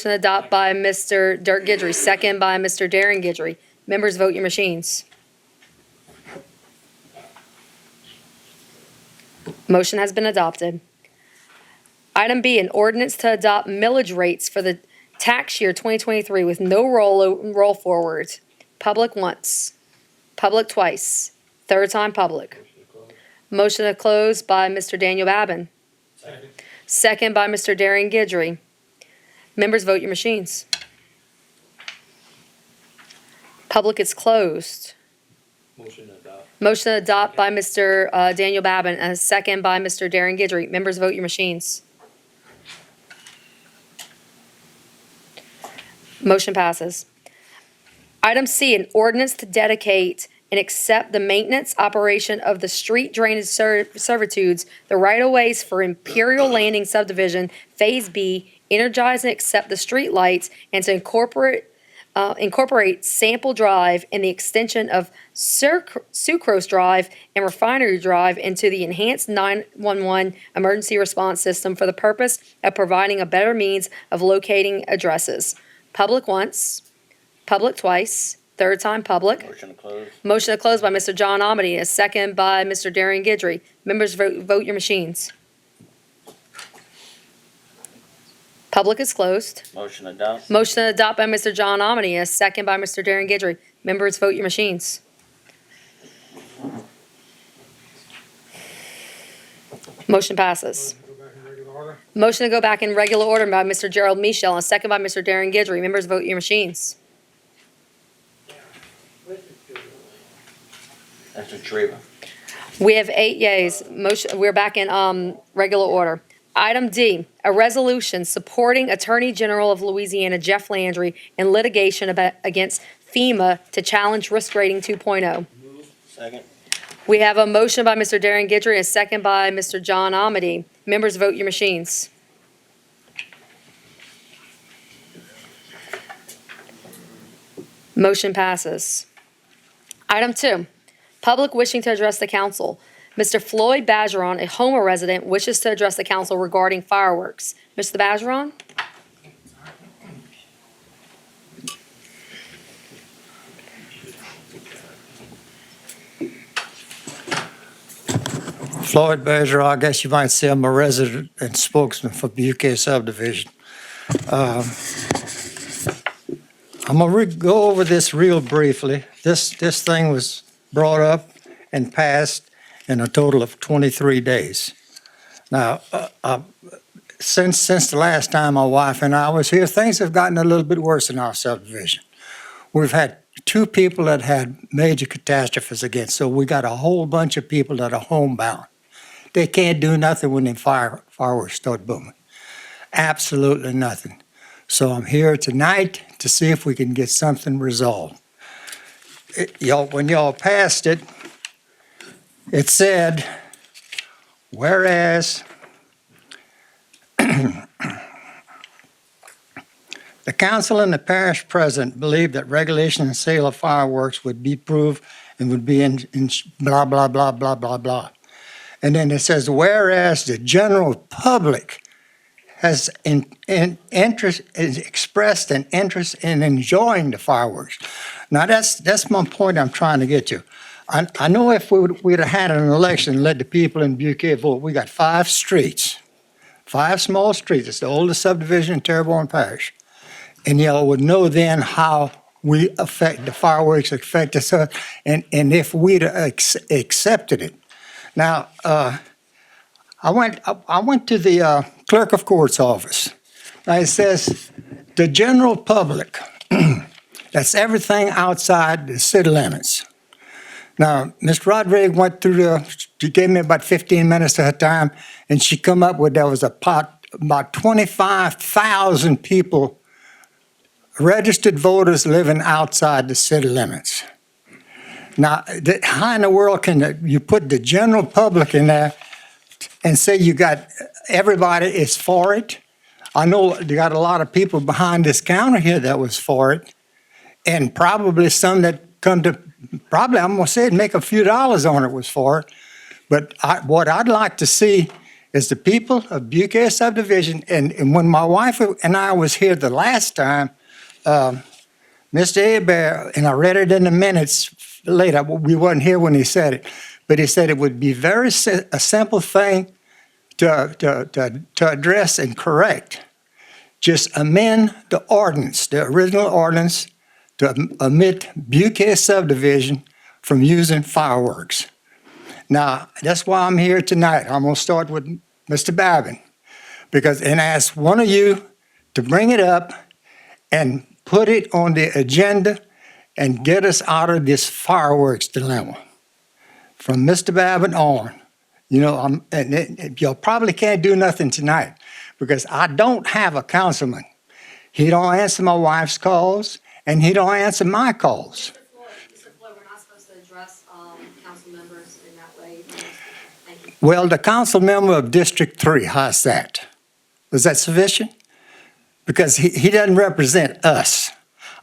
to adopt by Mr. Dirk Gidry, second by Mr. Darren Gidry. Members, vote your machines. Motion has been adopted. Item B, an ordinance to adopt millage rates for the tax year 2023 with no roll forward. Public once, public twice, third time public. Motion to close by Mr. Daniel Babin. Second by Mr. Darren Gidry. Members, vote your machines. Public is closed. Motion to adopt by Mr. Daniel Babin, and a second by Mr. Darren Gidry. Members, vote your machines. Motion passes. Item C, an ordinance to dedicate and accept the maintenance operation of the street drainage servitudes, the right-of-ways for Imperial Landing subdivision, Phase B, energize and accept the street lights, and to incorporate incorporate Sample Drive and the extension of Sucrose Drive and Refinery Drive into the enhanced 911 emergency response system for the purpose of providing a better means of locating addresses. Public once, public twice, third time public. Motion to close. Motion to close by Mr. John Amity, a second by Mr. Darian Guidry. Members, vote your machines. Public is closed. Motion to adopt. Motion to adopt by Mr. John Amity, a second by Mr. Darian Guidry. Members, vote your machines. Motion passes. Motion to go back in regular order by Mr. Gerald Michelle, a second by Mr. Darian Guidry. Members, vote your machines. Mr. Treva. We have 8 yeas. We're back in regular order. Item D, a resolution supporting Attorney General of Louisiana Jeff Landry in litigation against FEMA to challenge risk rating 2.0. Second. We have a motion by Mr. Darian Guidry, a second by Mr. John Amity. Members, vote your machines. Motion passes. Item 2, public wishing to address the council. Mr. Floyd Bajeron, a Houma resident, wishes to address the council regarding fireworks. Mr. Bajeron? Floyd Bajeron, I guess you might say I'm a resident and spokesman for Butte subdivision. I'm gonna go over this real briefly. This thing was brought up and passed in a total of 23 days. Now, since the last time my wife and I was here, things have gotten a little bit worse in our subdivision. We've had 2 people that had major catastrophes against, so we got a whole bunch of people that are homebound. They can't do nothing when the fireworks start booming. Absolutely nothing. So I'm here tonight to see if we can get something resolved. When y'all passed it, it said, whereas the council and the parish president believe that regulation and sale of fireworks would be approved and would be in blah, blah, blah, blah, blah, blah. And then it says, whereas the general public has expressed an interest in enjoying the fireworks. Now, that's my point I'm trying to get to. I know if we'd have had an election and let the people in Butte vote, we got 5 streets, 5 small streets. It's the oldest subdivision in Terrebonne Parish. And y'all would know then how the fireworks affect us, and if we'd accepted it. Now, I went to the clerk of court's office. Now it says the general public. That's everything outside the city limits. Now, Ms. Rodriguez went through she gave me about 15 minutes of her time, and she come up with there was about 25,000 people, registered voters living outside the city limits. Now, how in the world can you put the general public in there and say you got everybody is for it? I know you got a lot of people behind this counter here that was for it, and probably some that come to, probably I'm gonna say it, make a few dollars on it was for it. But what I'd like to see is the people of Butte subdivision, and when my wife and I was here the last time, Mr. Hebert, and I read it in the minutes later, we wasn't here when he said it, but he said it would be a simple thing to address and correct. Just amend the ordinance, the original ordinance, to omit Butte subdivision from using fireworks. Now, that's why I'm here tonight. I'm gonna start with Mr. Babin, and ask one of you to bring it up and put it on the agenda and get us out of this fireworks dilemma. From Mr. Babin on, y'all probably can't do nothing tonight because I don't have a councilman. He don't answer my wife's calls and he don't answer my calls. Mr. Floyd, we're not supposed to address council members in that way. Thank you. Well, the council member of District 3, how's that? Was that sufficient? Because he doesn't represent us.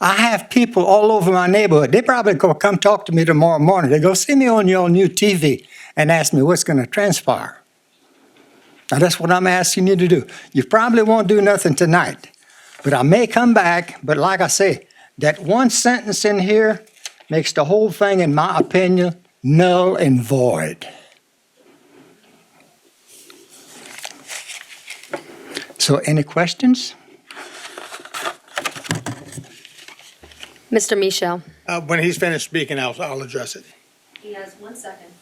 I have people all over my neighborhood. They probably go come talk to me tomorrow morning. They go, see me on your new TV and ask me what's going to transpire. Now, that's what I'm asking you to do. You probably won't do nothing tonight, but I may come back. But like I say, that one sentence in here makes the whole thing, in my opinion, null and void. So any questions? Mr. Michel. When he's finished speaking, I'll address it. He has 1 second.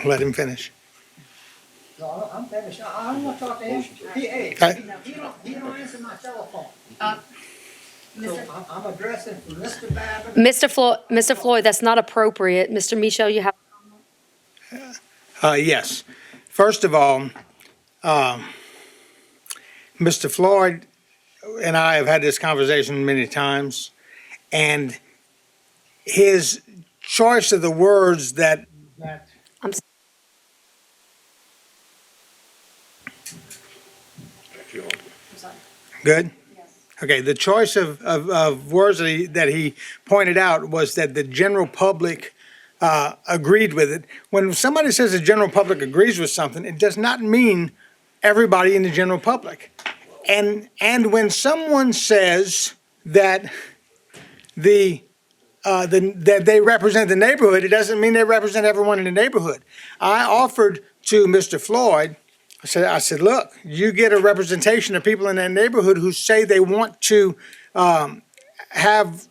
Let him finish. No, I'm finished. I don't want to talk to him. He don't answer my telephone. So I'm addressing Mr. Babbitt. Mr. Floyd, that's not appropriate. Mr. Michel, you have. Yes. First of all, Mr. Floyd and I have had this conversation many times, and his choice of the words that I'm good? Okay, the choice of words that he pointed out was that the general public agreed with it. When somebody says the general public agrees with something, it does not mean everybody in the general public. And when someone says that that they represent the neighborhood, it doesn't mean they represent everyone in the neighborhood. I offered to Mr. Floyd, I said, look, you get a representation of people in that neighborhood who say they want to have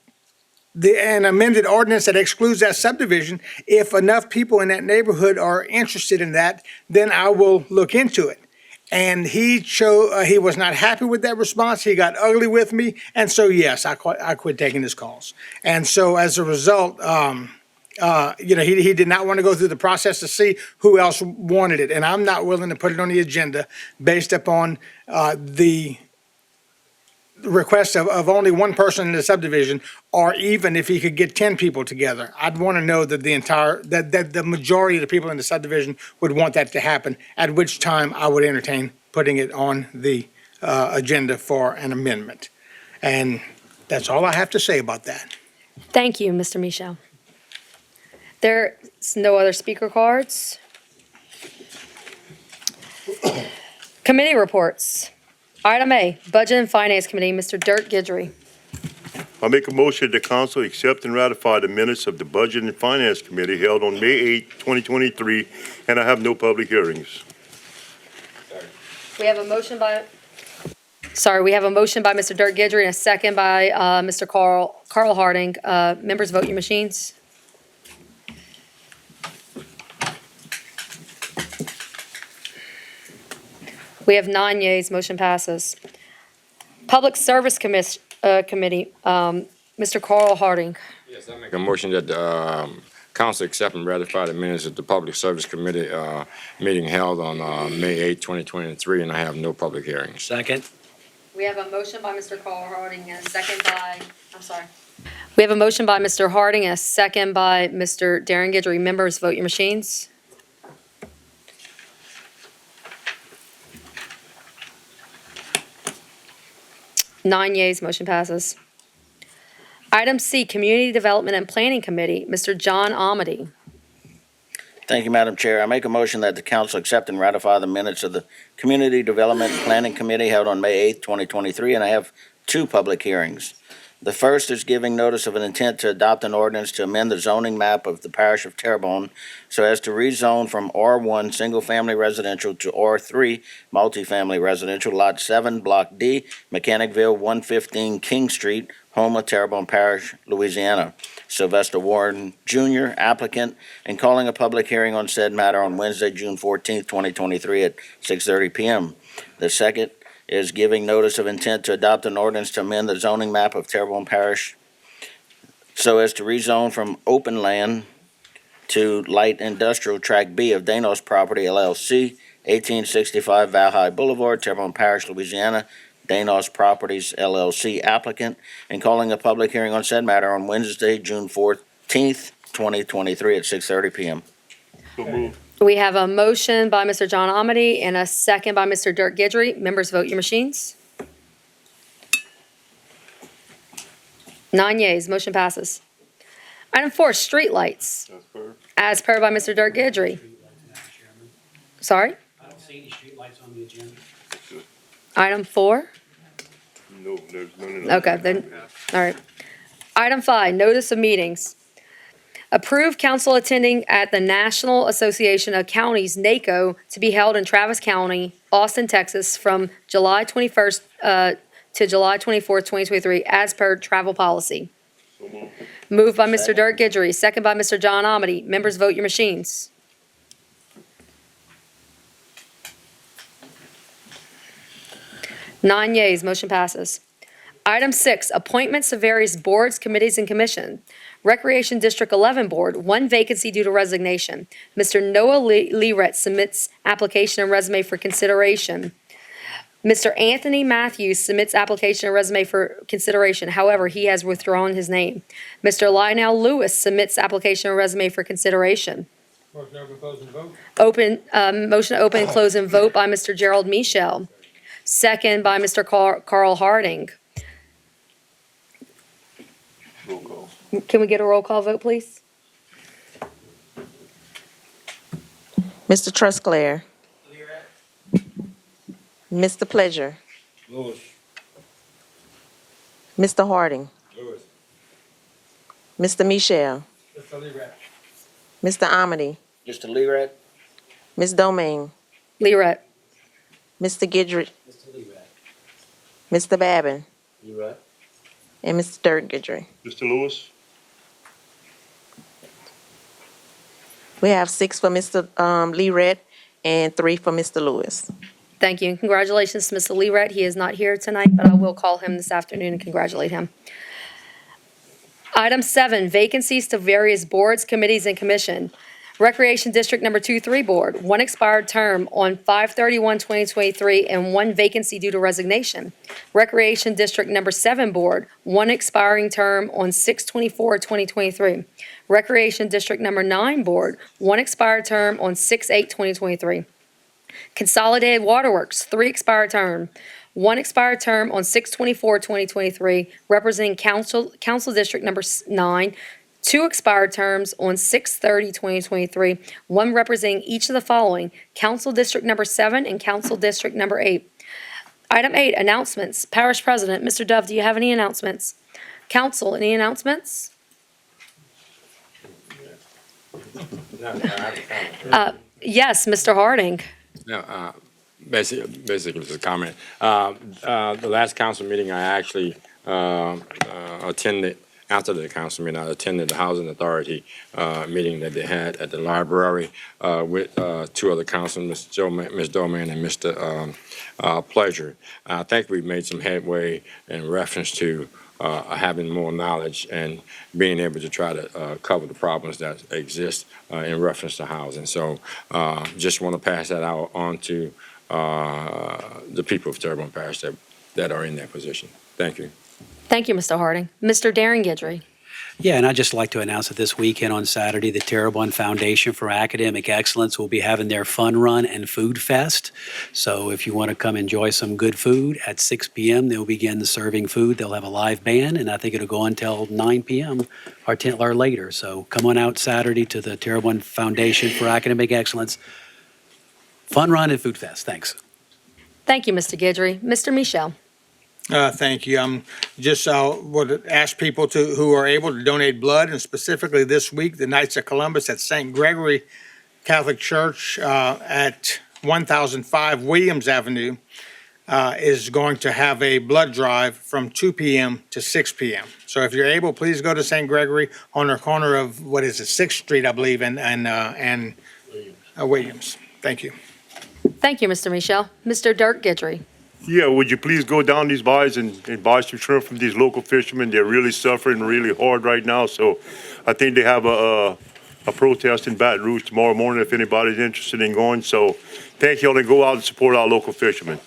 an amended ordinance that excludes that subdivision. If enough people in that neighborhood are interested in that, then I will look into it. And he was not happy with that response. He got ugly with me. And so, yes, I quit taking his calls. And so as a result, he did not want to go through the process to see who else wanted it. And I'm not willing to put it on the agenda based upon the request of only one person in the subdivision, or even if he could get 10 people together. I'd want to know that that the majority of the people in the subdivision would want that to happen, at which time I would entertain putting it on the agenda for an amendment. And that's all I have to say about that. Thank you, Mr. Michel. There's no other speaker cards. Committee reports. Item A, Budget and Finance Committee, Mr. Dirk Gidry. I make a motion that the council accept and ratify the minutes of the Budget and Finance Committee held on May 8, 2023, and I have no public hearings. We have a motion by Mr. Dirk Gidry and a second by Mr. Carl Harding. Members, vote your machines. We have 9 yeas, motion passes. Public Service Committee, Mr. Carl Harding. Yes, I make a motion that the council accept and ratify the minutes of the Public Service Committee meeting held on May 8, 2023, and I have no public hearings. Second. We have a motion by Mr. Carl Harding and a second by, We have a motion by Mr. Harding and a second by Mr. Darren Gidry. Members, vote your machines. Nine yeas, motion passes. Item C, Community Development and Planning Committee, Mr. John Amity. Thank you, Madam Chair. I make a motion that the council accept and ratify the minutes of the Community Development and Planning Committee held on May 8, 2023, and I have 2 public hearings. The first is giving notice of an intent to adopt an ordinance to amend the zoning map of the Parish of Terrebonne so as to rezone from R1 Single Family Residential to R3 Multifamily Residential, Lot 7, Block D, Mechanicville, 115 King Street, Houma, Terrebonne Parish, Louisiana. Sylvester Warren Jr., applicant, and calling a public hearing on said matter on Wednesday, June 14, 2023 at 6:30 p.m. The second is giving notice of intent to adopt an ordinance to amend the zoning map of Terrebonne Parish so as to rezone from open land to light industrial tract B of Danos Property LLC, 1865 Valhalla Boulevard, Terrebonne Parish, Louisiana. Danos Properties LLC applicant, and calling a public hearing on said matter on Wednesday, June 14th, 2023 at 6:30 p.m. So moved. We have a motion by Mr. John Amity and a second by Mr. Dirk Gidry. Members, vote your machines. 9 yeas, motion passes. Item 4, streetlights, as per by Mr. Dirk Gidry. Sorry? I don't see any streetlights on the agenda. Item 4? No, there's none of Okay, then, all right. Item 5, notice of meetings. Approve council attending at the National Association of Counties, NACO, to be held in Travis County, Austin, Texas, from July 21st to July 24th, 2023, as per travel policy. Moved by Mr. Dirk Gidry, second by Mr. John Amity. Members, vote your machines. Nine yeas, motion passes. Item 6, appointments of various boards, committees, and commission. Recreation District 11 Board, 1 vacancy due to resignation. Mr. Noah Leeret submits application and resume for consideration. Mr. Anthony Matthews submits application and resume for consideration. However, he has withdrawn his name. Mr. Lionel Lewis submits application and resume for consideration. Motion open, close, and vote. Motion to open and close and vote by Mr. Gerald Michel. Second by Mr. Carl Harding. Roll call. Can we get a roll call vote, please? Mr. Trusclair. Mr. Pleasure. Lewis. Mr. Harding. Lewis. Mr. Michel. Mr. Lerat. Mr. Amity. Mr. Lerat? Ms. Domingue. Leeret. Mr. Gidry. Mr. Lerat. Mr. Babin. Lerat. And Mr. Dirk Gidry. Mr. Lewis. We have 6 for Mr. Lerat and 3 for Mr. Lewis. Thank you, and congratulations to Mr. Leeret. He is not here tonight, but I will call him this afternoon and congratulate him. Item 7, vacancies to various boards, committees, and commission. Recreation District Number 2-3 Board, 1 expired term on 5/31/2023 and 1 vacancy due to resignation. Recreation District Number 7 Board, 1 expiring term on 6/24/2023. Recreation District Number 9 Board, 1 expired term on 6/8/2023. Consolidated Waterworks, 3 expired term, 1 expired term on 6/24/2023, representing Council District Number 9, 2 expired terms on 6/30/2023, 1 representing each of the following: Council District Number 7 and Council District Number 8. Item 8, announcements. Parish President, Mr. Dove, do you have any announcements? Council, any announcements? Yes, Mr. Harding. No, basically, it's a comment. The last council meeting, I actually attended. After the council meeting, I attended the Housing Authority meeting that they had at the library with 2 other councilmen, Ms. Doman and Mr. Pleasure. I think we've made some headway in reference to having more knowledge and being able to try to cover the problems that exist in reference to housing. So just want to pass that out on to the people of Terrebonne Parish that are in that position. Thank you. Thank you, Mr. Harding. Mr. Darren Gidry. Yeah, and I'd just like to announce that this weekend on Saturday, the Terrebonne Foundation for Academic Excellence will be having their Fun Run and Food Fest. So if you want to come enjoy some good food, at 6 p.m. they'll begin serving food. They'll have a live band, and I think it'll go until 9 p.m. or later. So come on out Saturday to the Terrebonne Foundation for Academic Excellence Fun Run and Food Fest. Thanks. Thank you, Mr. Gidry. Mr. Michel. Thank you. Just would ask people who are able to donate blood, and specifically this week, the Knights of Columbus at St. Gregory Catholic Church at 1005 Williams Avenue is going to have a blood drive from 2 p.m. to 6 p.m. So if you're able, please go to St. Gregory on the corner of, 6th Street, I believe, and Williams. Thank you. Thank you, Mr. Michel. Mr. Dirk Gidry. Yeah, would you please go down these buys and buy some shrimp from these local fishermen? They're really suffering really hard right now. So I think they have a protest in Baton Rouge tomorrow morning if anybody's interested in going. So thank you all, and go out and support our local fishermen.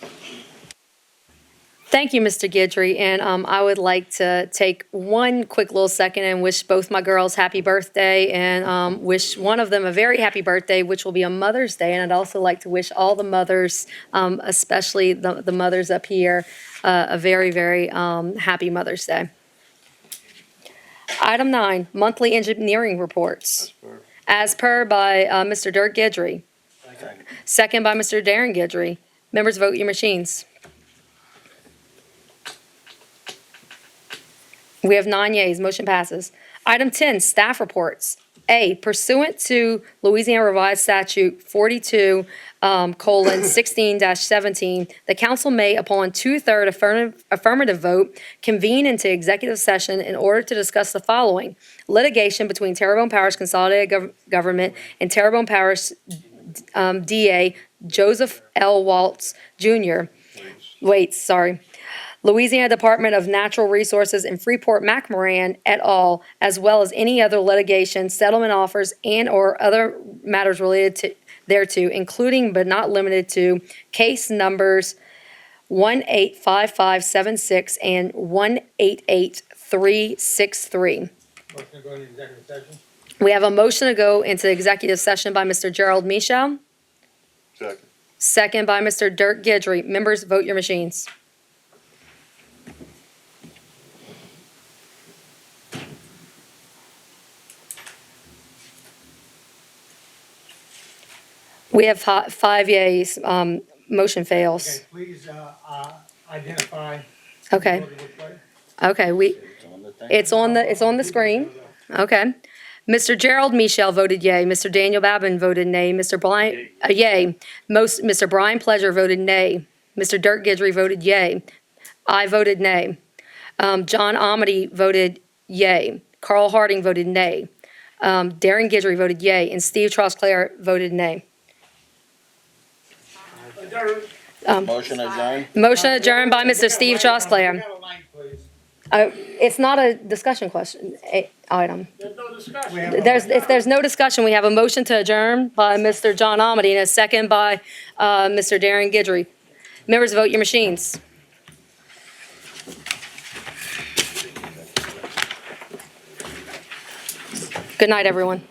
Thank you, Mr. Gidry, and I would like to take one quick little second and wish both my girls happy birthday, and wish one of them a very happy birthday, which will be on Mother's Day, and I'd also like to wish all the mothers, especially the mothers up here, a very, very happy Mother's Day. Item 9, monthly engineering reports. As per by Mr. Dirk Gidry. Second by Mr. Darren Gidry. Members, vote your machines. We have 9 yeas, motion passes. Item 10, staff reports. A, pursuant to Louisiana Revised Statute 42:16-17, the council may, upon two-third affirmative vote, convene into executive session in order to discuss the following: litigation between Terrebonne Parish Consolidated Government and Terrebonne Parish DA Joseph L. Waits, Louisiana Department of Natural Resources and Freeport-McMoran et al., as well as any other litigation, settlement offers, and/or other matters related thereto, including but not limited to case numbers 185576 and 188363. We have a motion to go into executive session by Mr. Gerald Michel. Second. Second by Mr. Dirk Gidry. Members, vote your machines. We have 5 yeas. Motion fails. Okay, please identify. Okay. Okay, it's on the screen. Okay. Mr. Gerald Michel voted yea. Mr. Daniel Babin voted nay. Mr. Brian Pleasure voted nay. Mr. Dirk Gidry voted yea. I voted nay. John Amity voted yea. Carl Harding voted nay. Darren Gidry voted yea, and Steve Trosclair voted nay. Motion adjourned. Motion adjourned by Mr. Steve Trosclair. It's not a discussion item. If there's no discussion, we have a motion to adjourn by Mr. John Amity and a second by Mr. Darren Gidry. Members, vote your machines. Good night, everyone.